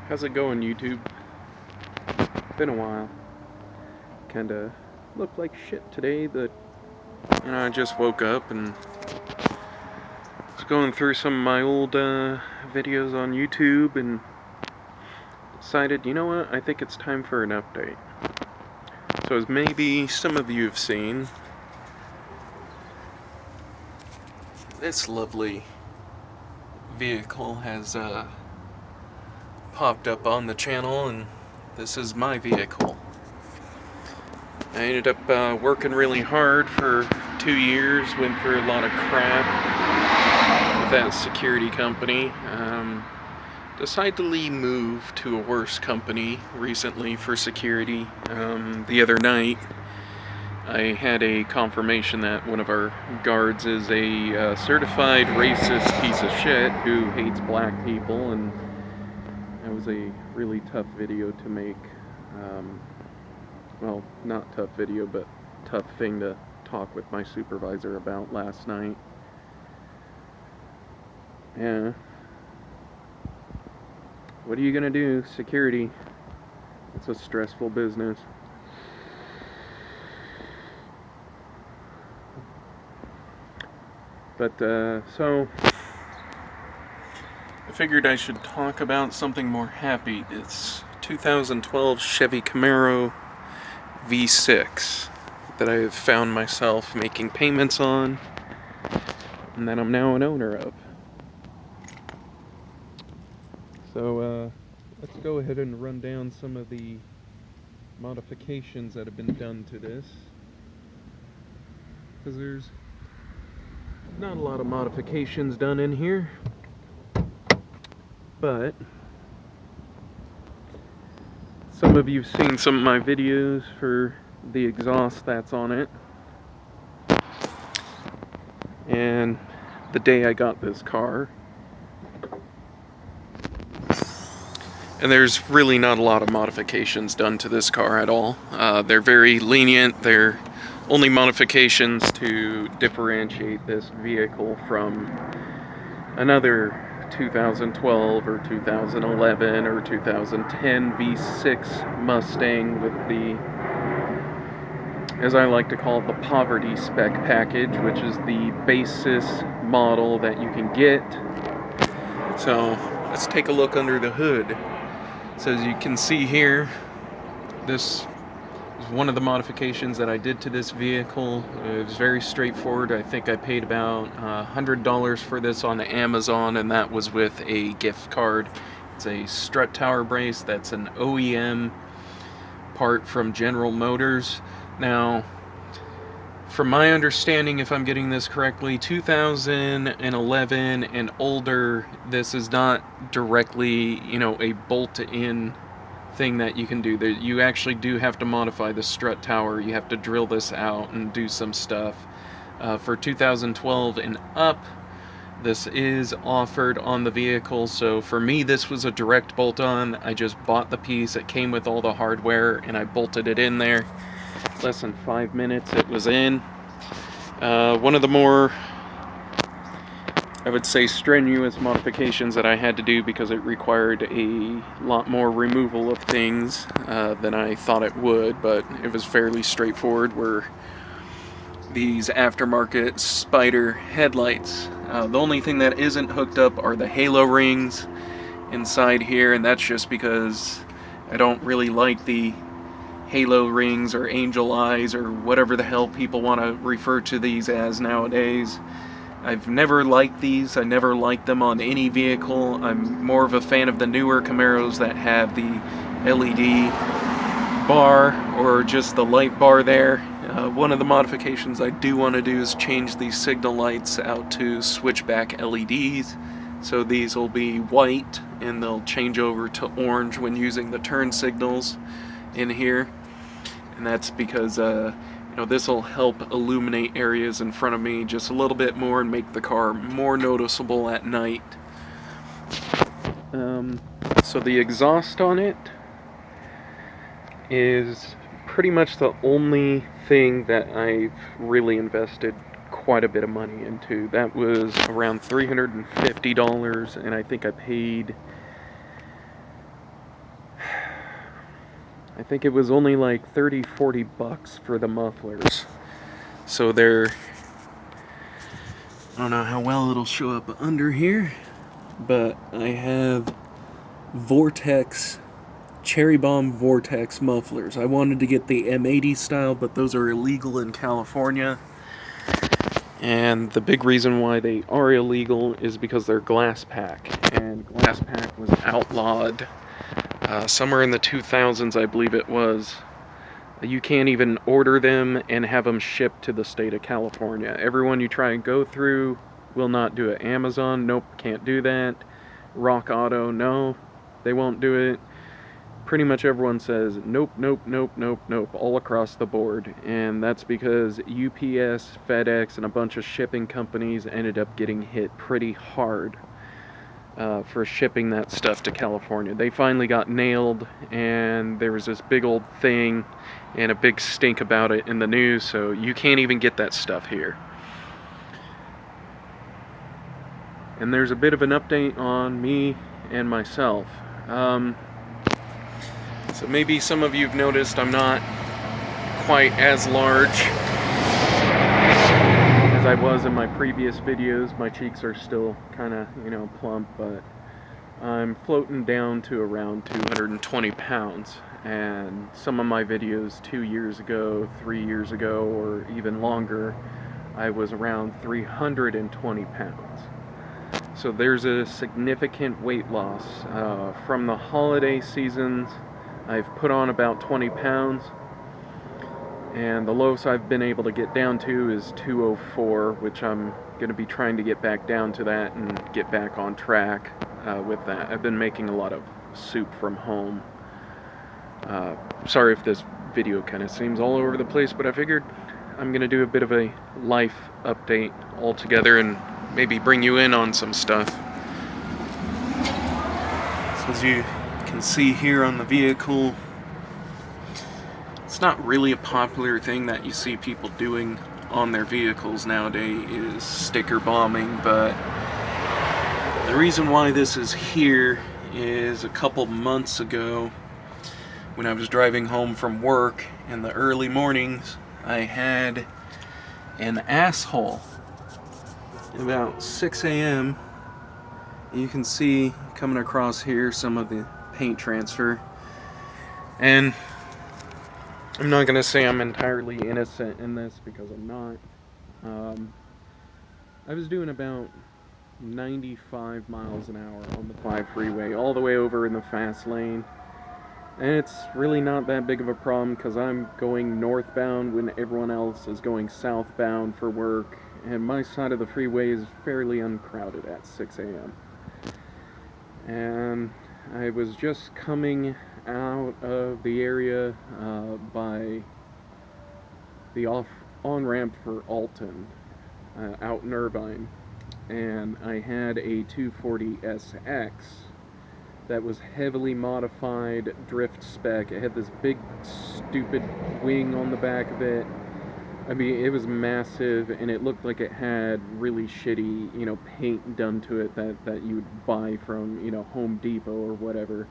How's it going, YouTube? Been a while. Kinda looked like shit today, but I just woke up and was going through some of my old videos on YouTube and decided, you know what, I think it's time for an update. So as maybe some of you have seen, this lovely vehicle has popped up on the channel, and this is my vehicle. I ended up working really hard for 2 years, went through a lot of crap with that security company. Decidedly moved to a worse company recently for security. The other night, I had a confirmation that one of our guards is a certified racist piece of shit who hates black people, and that was a really tough video to make. Well, not tough video, but tough thing to talk with my supervisor about last night. Yeah. What are you gonna do? Security. It's a stressful business. But, so I figured I should talk about something more happy. It's 2012 Chevy Camaro V6 that I have found myself making payments on, and that I'm now an owner of. So, let's go ahead and run down some of the modifications that have been done to this, because there's not a lot of modifications done in here, but some of you've seen some of my videos for the exhaust that's on it. And the day I got this car, and there's really not a lot of modifications done to this car at all. They're very lenient. They're only modifications to differentiate this vehicle from another 2012 or 2011 or 2010 V6 Mustang with the, as I like to call it, the poverty spec package, which is the basis model that you can get. So let's take a look under the hood. So as you can see here, this is one of the modifications that I did to this vehicle. It was very straightforward. I think I paid about $100 for this on Amazon, and that was with a gift card. It's a strut tower brace that's an OEM part from General Motors. Now, from my understanding, if I'm getting this correctly, 2011 and older, this is not directly, a bolt-in thing that you can do. You actually do have to modify the strut tower. You have to drill this out and do some stuff. For 2012 and up, this is offered on the vehicle. So for me, this was a direct bolt-on. I just bought the piece. It came with all the hardware, and I bolted it in there. Less than 5 minutes it was in. One of the more, I would say, strenuous modifications that I had to do, because it required a lot more removal of things than I thought it would, but it was fairly straightforward, were these aftermarket Spider headlights. The only thing that isn't hooked up are the halo rings inside here, and that's just because I don't really like the halo rings or angel eyes or whatever the hell people want to refer to these as nowadays. I've never liked these. I never liked them on any vehicle. I'm more of a fan of the newer Camaros that have the LED bar or just the light bar there. One of the modifications I do want to do is change these signal lights out to switchback LEDs. So these will be white and they'll change over to orange when using the turn signals in here. And that's because this will help illuminate areas in front of me just a little bit more and make the car more noticeable at night. So the exhaust on it is pretty much the only thing that I've really invested quite a bit of money into. That was around $350, and I think I paid I think it was only like 30-40 bucks for the mufflers. So they're, I don't know how well it'll show up under here, but I have Vortex, Cherry Bomb Vortex mufflers. I wanted to get the M80 style, but those are illegal in California. And the big reason why they are illegal is because they're glass pack, and glass pack was outlawed somewhere in the 2000s, I believe it was. You can't even order them and have them shipped to the state of California. Everyone you try and go through will not do it. Amazon, nope, can't do that. Rock Auto, no, they won't do it. Pretty much everyone says nope, nope, nope, nope, nope, all across the board. And that's because UPS, FedEx, and a bunch of shipping companies ended up getting hit pretty hard for shipping that stuff to California. They finally got nailed, and there was this big old thing and a big stink about it in the news, so you can't even get that stuff here. And there's a bit of an update on me and myself. So maybe some of you have noticed I'm not quite as large as I was in my previous videos. My cheeks are still kind of, plump, but I'm floating down to around 220 pounds. And some of my videos 2 years ago, 3 years ago, or even longer, I was around 320 pounds. So there's a significant weight loss. From the holiday seasons, I've put on about 20 pounds, and the lowest I've been able to get down to is 204, which I'm going to be trying to get back down to that and get back on track with that. I've been making a lot of soup from home. Sorry if this video kind of seems all over the place, but I figured I'm going to do a bit of a life update altogether and maybe bring you in on some stuff. So as you can see here on the vehicle, it's not really a popular thing that you see people doing on their vehicles nowadays is sticker bombing, but the reason why this is here is a couple months ago when I was driving home from work in the early mornings, I had an asshole about 6 a.m. You can see coming across here some of the paint transfer, and I'm not going to say I'm entirely innocent in this because I'm not. I was doing about 95 miles an hour on the 5 freeway all the way over in the fast lane, and it's really not that big of a problem because I'm going northbound when everyone else is going southbound for work, and my side of the freeway is fairly uncrowded at 6 a.m. And I was just coming out of the area by the on-ramp for Alton, out in Irvine, and I had a 240SX that was heavily modified drift spec. It had this big stupid wing on the back of it. I mean, it was massive, and it looked like it had really shitty, paint done to it that you would buy from, Home Depot or whatever.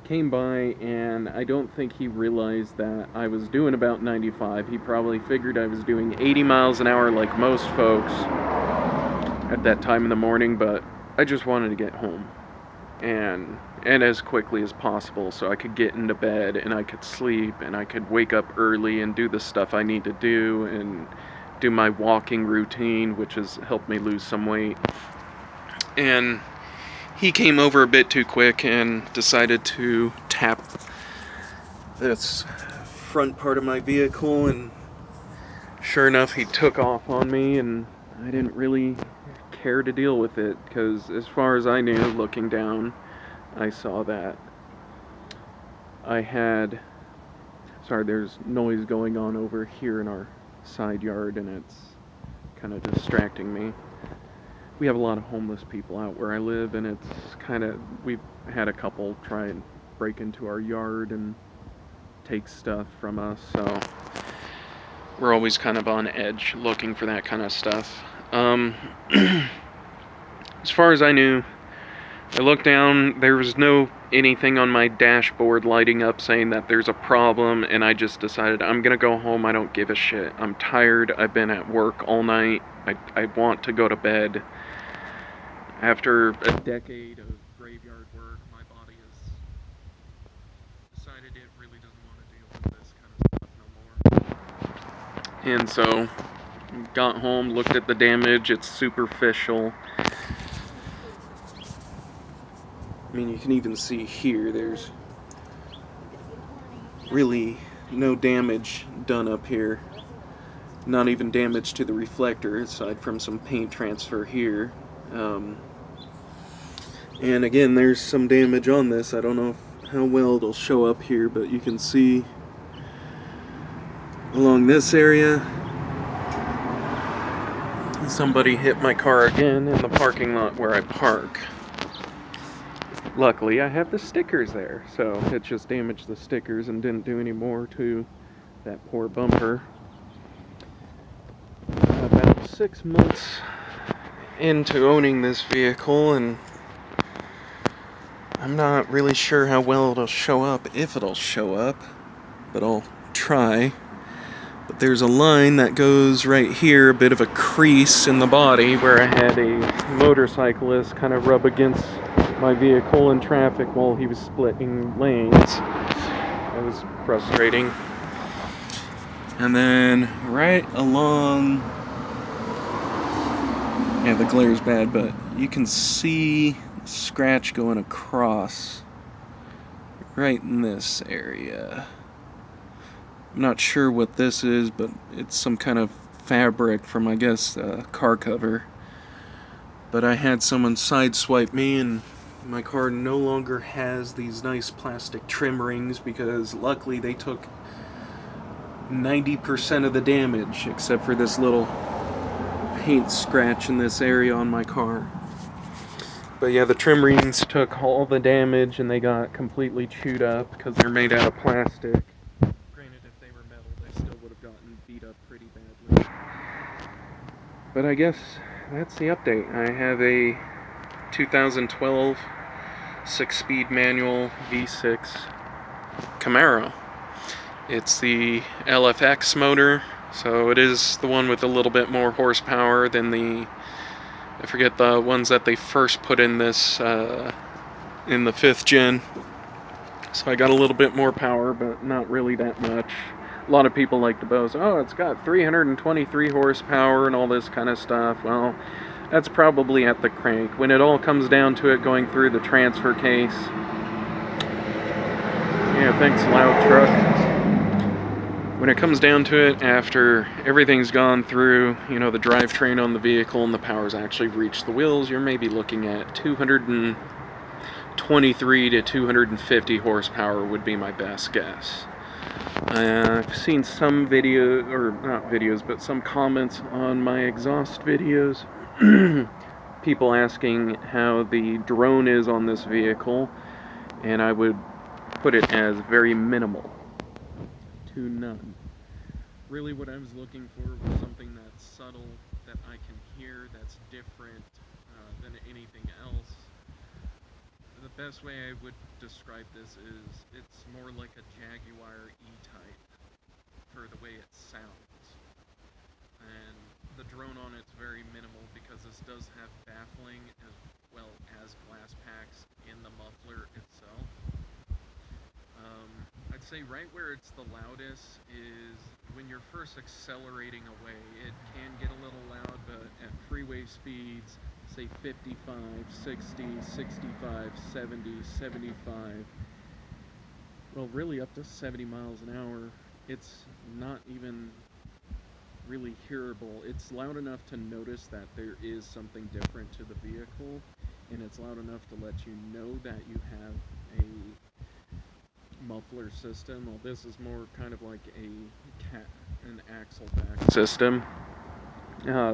Came by, and I don't think he realized that I was doing about 95. He probably figured I was doing 80 miles an hour like most folks at that time in the morning, but I just wanted to get home. And as quickly as possible so I could get into bed and I could sleep and I could wake up early and do the stuff I need to do and do my walking routine, which has helped me lose some weight. And he came over a bit too quick and decided to tap this front part of my vehicle, and sure enough, he took off on me, and I didn't really care to deal with it because as far as I knew, looking down, I saw that I had, sorry, there's noise going on over here in our side yard and it's kind of distracting me. We have a lot of homeless people out where I live, and it's kind of, we've had a couple try and break into our yard and take stuff from us, so we're always kind of on edge looking for that kind of stuff. As far as I knew, I looked down, there was no anything on my dashboard lighting up saying that there's a problem, and I just decided I'm gonna go home. I don't give a shit. I'm tired. I've been at work all night. I want to go to bed. After a decade of graveyard work, my body has decided it really doesn't want to deal with this kind of stuff no more. And so, got home, looked at the damage. It's superficial. I mean, you can even see here, there's really no damage done up here. Not even damage to the reflector, aside from some paint transfer here. And again, there's some damage on this. I don't know how well it'll show up here, but you can see along this area, somebody hit my car again in the parking lot where I park. Luckily, I have the stickers there, so it just damaged the stickers and didn't do any more to that poor bumper. About 6 months into owning this vehicle, and I'm not really sure how well it'll show up, if it'll show up, but I'll try. But there's a line that goes right here, a bit of a crease in the body, where I had a motorcyclist kind of rub against my vehicle in traffic while he was splitting lanes. That was frustrating. And then right along, yeah, the glare's bad, but you can see a scratch going across right in this area. I'm not sure what this is, but it's some kind of fabric from, I guess, a car cover. But I had someone sideswipe me, and my car no longer has these nice plastic trim rings, because luckily they took 90% of the damage, except for this little paint scratch in this area on my car. But yeah, the trim rings took all the damage, and they got completely chewed up because they're made out of plastic. Granted, if they were metal, they still would have gotten beat up pretty badly. But I guess that's the update. I have a 2012 6-speed manual V6 Camaro. It's the LFX motor, so it is the one with a little bit more horsepower than the, I forget the ones that they first put in this, in the 5th gen. So I got a little bit more power, but not really that much. A lot of people like to boast, oh, it's got 323 horsepower and all this kind of stuff. Well, that's probably at the crank. When it all comes down to it, going through the transfer case. Yeah, thanks, loud truck. When it comes down to it, after everything's gone through, you know, the drivetrain on the vehicle and the power's actually reached the wheels, you're maybe looking at 223 to 250 horsepower would be my best guess. I've seen some video, or not videos, but some comments on my exhaust videos. People asking how the drone is on this vehicle, and I would put it as very minimal to none. Really what I was looking for was something that's subtle, that I can hear, that's different than anything else. The best way I would describe this is it's more like a Jaguar E-Type for the way it sounds. And the drone on it's very minimal because this does have baffling as well as glass packs in the muffler itself. I'd say right where it's the loudest is when you're first accelerating away. It can get a little loud, but at freeway speeds, say 55, 60, 65, 70, 75, well, really up to 70 miles an hour, it's not even really hearable. It's loud enough to notice that there is something different to the vehicle, and it's loud enough to let you know that you have a muffler system. Well, this is more kind of like an axle back system.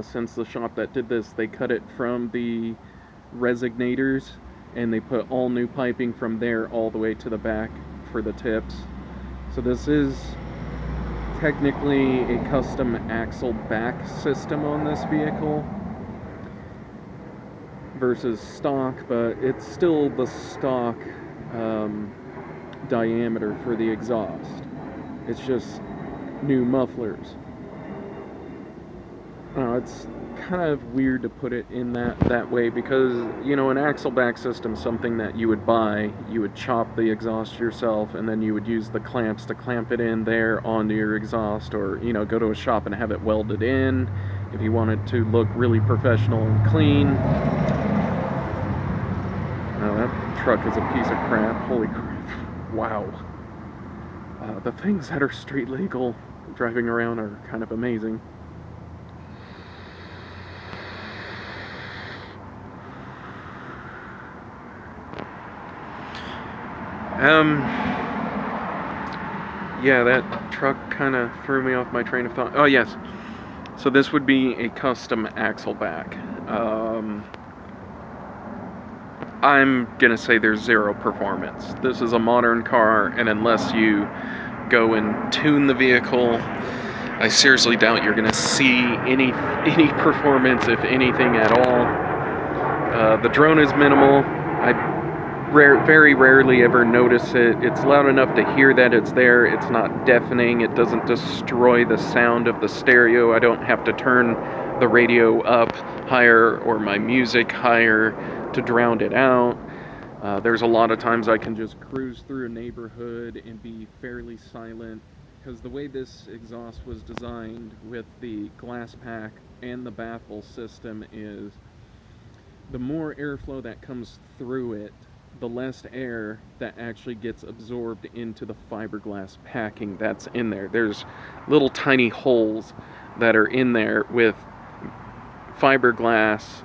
Since the shop that did this, they cut it from the resignators, and they put all new piping from there all the way to the back for the tips. So this is technically a custom axle back system on this vehicle. versus stock, but it's still the stock diameter for the exhaust. It's just new mufflers. It's kind of weird to put it in that way because, an axle back system is something that you would buy. You would chop the exhaust yourself, and then you would use the clamps to clamp it in there onto your exhaust, or, go to a shop and have it welded in if you want it to look really professional and clean. That truck is a piece of crap. Holy crap. Wow. The things that are street legal driving around are kind of amazing. Yeah, that truck kind of threw me off my train of thought. Oh, yes. So this would be a custom axle back. I'm going to say there's zero performance. This is a modern car, and unless you go and tune the vehicle, I seriously doubt you're going to see any performance, if anything at all. The drone is minimal. I very rarely ever notice it. It's loud enough to hear that it's there. It's not deafening. It doesn't destroy the sound of the stereo. I don't have to turn the radio up higher or my music higher to drown it out. There's a lot of times I can just cruise through a neighborhood and be fairly silent, because the way this exhaust was designed with the glass pack and the baffle system is the more airflow that comes through it, the less air that actually gets absorbed into the fiberglass packing that's in there. There's little tiny holes that are in there with fiberglass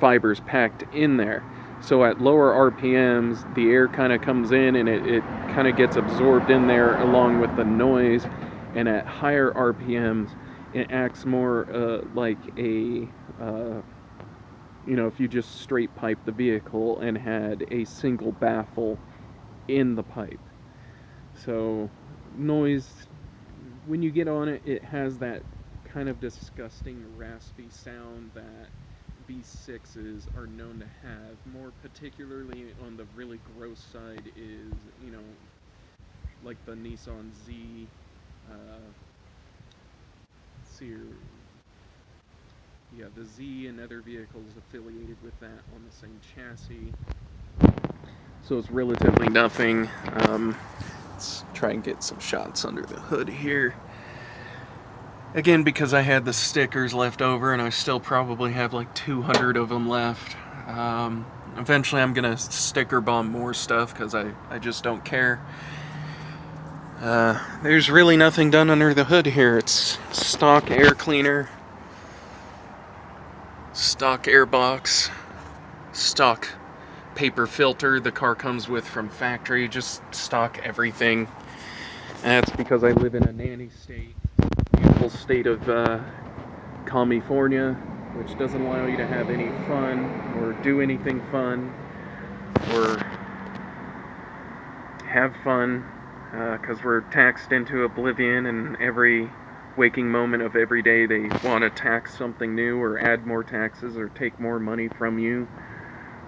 fibers packed in there. So at lower RPMs, the air kind of comes in and it kind of gets absorbed in there along with the noise. And at higher RPMs, it acts more like a if you just straight piped the vehicle and had a single baffle in the pipe. So noise, when you get on it, it has that kind of disgusting raspy sound that V6s are known to have. More particularly on the really gross side is, like the Nissan Z, the Z and other vehicles affiliated with that on the same chassis. So it's relatively nothing. Let's try and get some shots under the hood here. Again, because I had the stickers left over and I still probably have like 200 of them left. Eventually I'm gonna sticker bomb more stuff because I just don't care. There's really nothing done under the hood here. It's stock air cleaner, stock air box, stock paper filter the car comes with from factory, just stock everything. And that's because I live in a nanny state, beautiful state of California, which doesn't allow you to have any fun or do anything fun or have fun, because we're taxed into oblivion, and every waking moment of every day they want to tax something new or add more taxes or take more money from you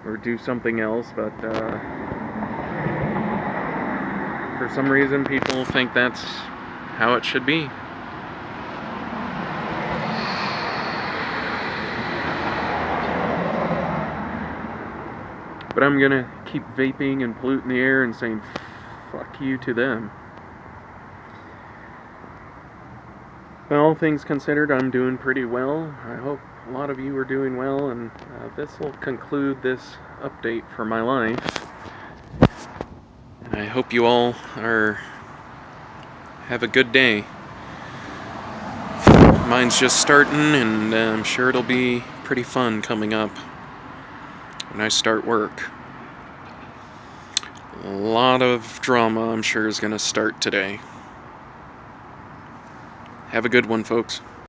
or do something else. But for some reason people think that's how it should be. But I'm gonna keep vaping and polluting the air and saying fuck you to them. Well, all things considered, I'm doing pretty well. I hope a lot of you are doing well, and this will conclude this update for my life. And I hope you all have a good day. Mine's just starting, and I'm sure it'll be pretty fun coming up when I start work. A lot of drama, I'm sure, is going to start today. Have a good one, folks.